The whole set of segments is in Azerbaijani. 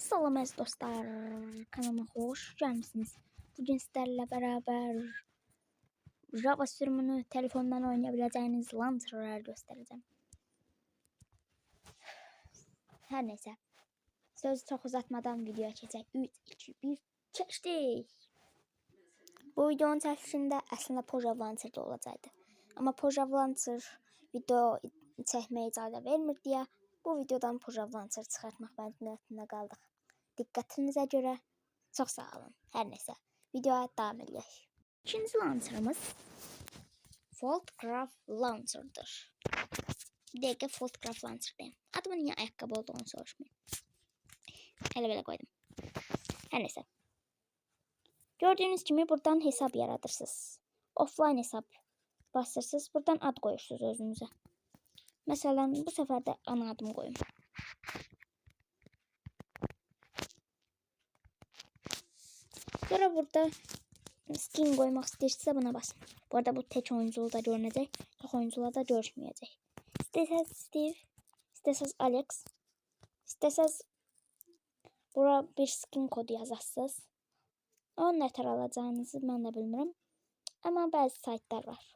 Salam əziz dostlar, kanalıma hoş gəlmisiniz. Bugün sizlerle beraber Java sürümünü telefondan oynayabileceğiniz launcher'ları göstereceğim. Her neyse, sözü çok uzatmadan videoya keçək. 3, 2, 1, keçdik. Bu videonun çəkilişində əslində Pojav Launcher olacaktı. Ama Pojav Launcher video çəkməyə icazə vermir deyə bu videodan Pojav Launcher çıxartmaq məcburiyyətində qaldıq. Dikkatinizə görə çox sağ olun. Hər nəsə, videoya davam edək. İkinci launcherımız Foldcraft Launcher'dır. Bir dəqiqə Foldcraft Launcher'dayım. Adımın niyə ayaqqabı olduğunu soruşmayın. Elə belə qoydum. Hər nəsə. Gördüyünüz kimi buradan hesab yaradırsınız. Offline hesab basırsınız. Buradan ad qoyursunuz özünüzə. Məsələn, bu səfər də ana adımı qoyum. Sonra burada skin koymak isterse buna basın. Bu arada bu tek oyunculu da görünecek. Çok oyuncular da görüşmeyecek. İsterseniz Steve, isterseniz Alex, isterseniz buraya bir skin kodu yazarsınız. Onun ne tər alacağınızı ben de bilmiyorum. Ama bazı saytlar var.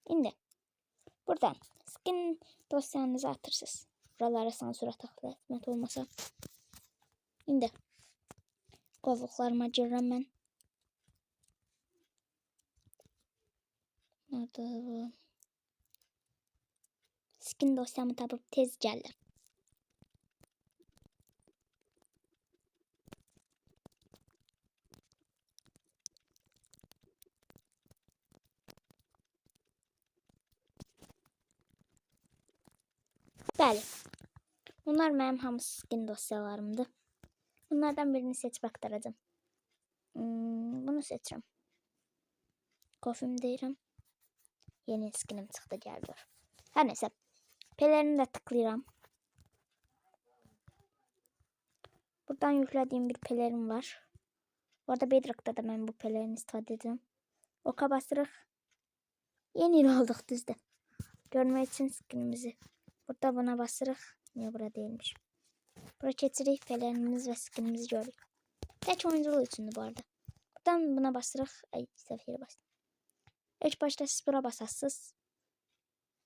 Şimdi buradan skin dosyanızı atırsınız. Buralara sansür tıklayın olmasa. Şimdi qovluqlarıma girirəm mən. Nerede bu? Skin dosyamı tapıb tez gəlir. Bəli. Bunlar mənim hamısı skin dosyalarımdır. Bunlardan birini seçip aktaracağım. Bunu seçirəm. Kofim deyirəm. Yeni skinim çıxdı, gəl gör. Hər nəsə. Pelerini də tıklayıram. Buradan yüklediğim bir pelerim var. Bu arada Bedrock'ta da ben bu pelerini istifadə edirəm. Oka basırıq. Yeni il olduk düzdür. Görmək üçün skinimizi. Burada buna basırıq. Niye burada değilmiş? Buraya keçirik, pelerinimiz ve skinimizi görürük. Tek oyunculuğu içindi bu arada. Buradan buna basırıq. Ay, seferi bastım. İlk başta siz buna basarsınız.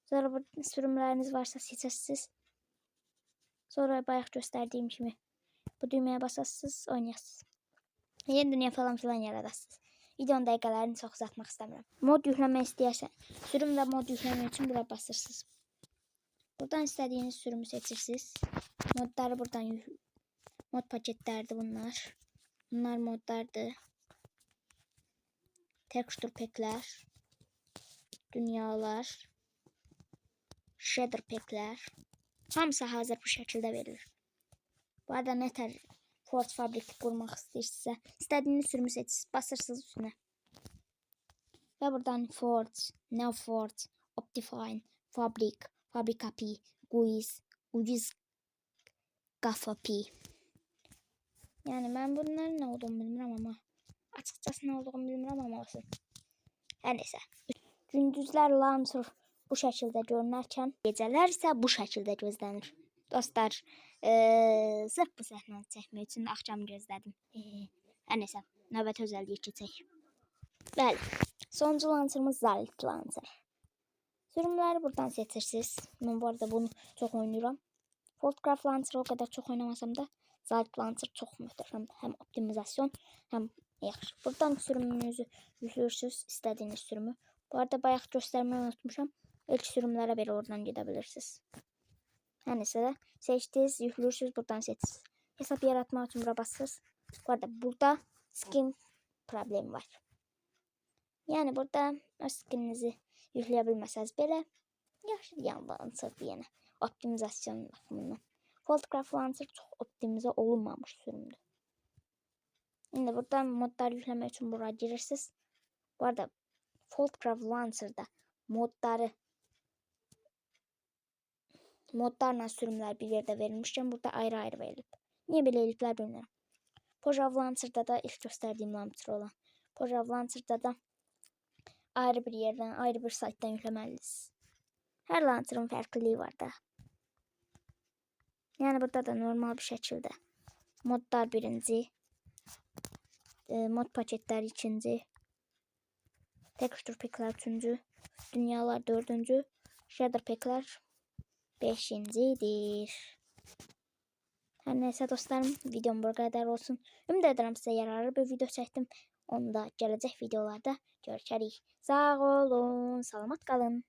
Sonra burada sürümleriniz varsa seçersiniz. Sonra bayaq gösterdiğim gibi bu düğmeye basarsınız, oynayarsınız. Yeni dünya falan filan yaradarsınız. Videonun dəqiqələrini çox uzatmaq istəmirəm. Mod yükləmək istəyirsən, sürümlə mod yükləmək üçün bura basırsınız. Buradan istediğiniz sürümü seçirsiniz. Modları buradan mod paketlerdi bunlar. Bunlar modlardı. Texture pack'ler, dünyalar, shader pack'ler. Hamısı hazır bu şekilde verilir. Bu arada ne tər Forge Fabric kurmaq istəyirsinizsə, istədiyiniz sürümü seçirsiniz, basırsınız üstünə. Və buradan Forge, Neoforge, Optifine, Fabric, Fabricapi, GUIS, UGIS, GAFAPI. Yani ben bunların ne olduğunu bilmiyorum ama açıkçası ne olduğunu bilmiyorum ama olsun. Her neyse. Gündüzler launcher bu şekilde görünərkən, gecələr isə bu şekilde gözlənir. Dostlar, sırf bu səhnəni çəkmək üçün axşam gözlədim. Hər neysə, növbəti özəlliyə keçək. Bəli, sonuncu launcherımız Zalt Launcher. Sürümləri buradan seçirsiniz. Ben bu arada bunu çok oynuyorum. Foldcraft Launcher o kadar çok oynamasam da Zalt Launcher çok möhtəşəm. Hem optimizasyon hem yaxşı. Buradan sürümünüzü yüklürsünüz, istediğiniz sürümü. Bu arada bayaq göstermeyi unutmuşam. İlk sürümlere belə oradan gidebilirsiniz. Her neyse de seçtiniz, yüklürsünüz, buradan seçirsiniz. Hesap yaratmak için buraya basırsınız. Bu arada burada skin problemi var. Yani burada skininizi yükleyebilmeseniz belə yaxşı yan launcherdir yenə. Optimizasyon baxımından. Foldcraft Launcher çox optimizə olunmamış sürümdür. Şimdi buradan modlar yüklemek için buraya girirsiniz. Bu arada Foldcraft Launcher'da modlarla sürümler bir yerde verilmişken burada ayrı ayrı verilip. Niye böyle elipler bilmiyorum. Pojav Launcher'da da ilk gösterdiğim launcher olan Pojav Launcher'da da ayrı bir yerden, ayrı bir site'den yüklemelisiniz. Her launcher'ın farklılığı var da. Yani burada da normal bir şekilde. Modlar birinci. Mod paketler ikinci. Texture pack'ler üçüncü. Dünyalar dördüncü. Shader pack'ler beşincidir. Her neyse dostlarım, videom bu kadar olsun. Ümid ederim size yararlı bir video çektim. Onu da gelecek videolarda görüşürüz. Sağ olun, salamat kalın.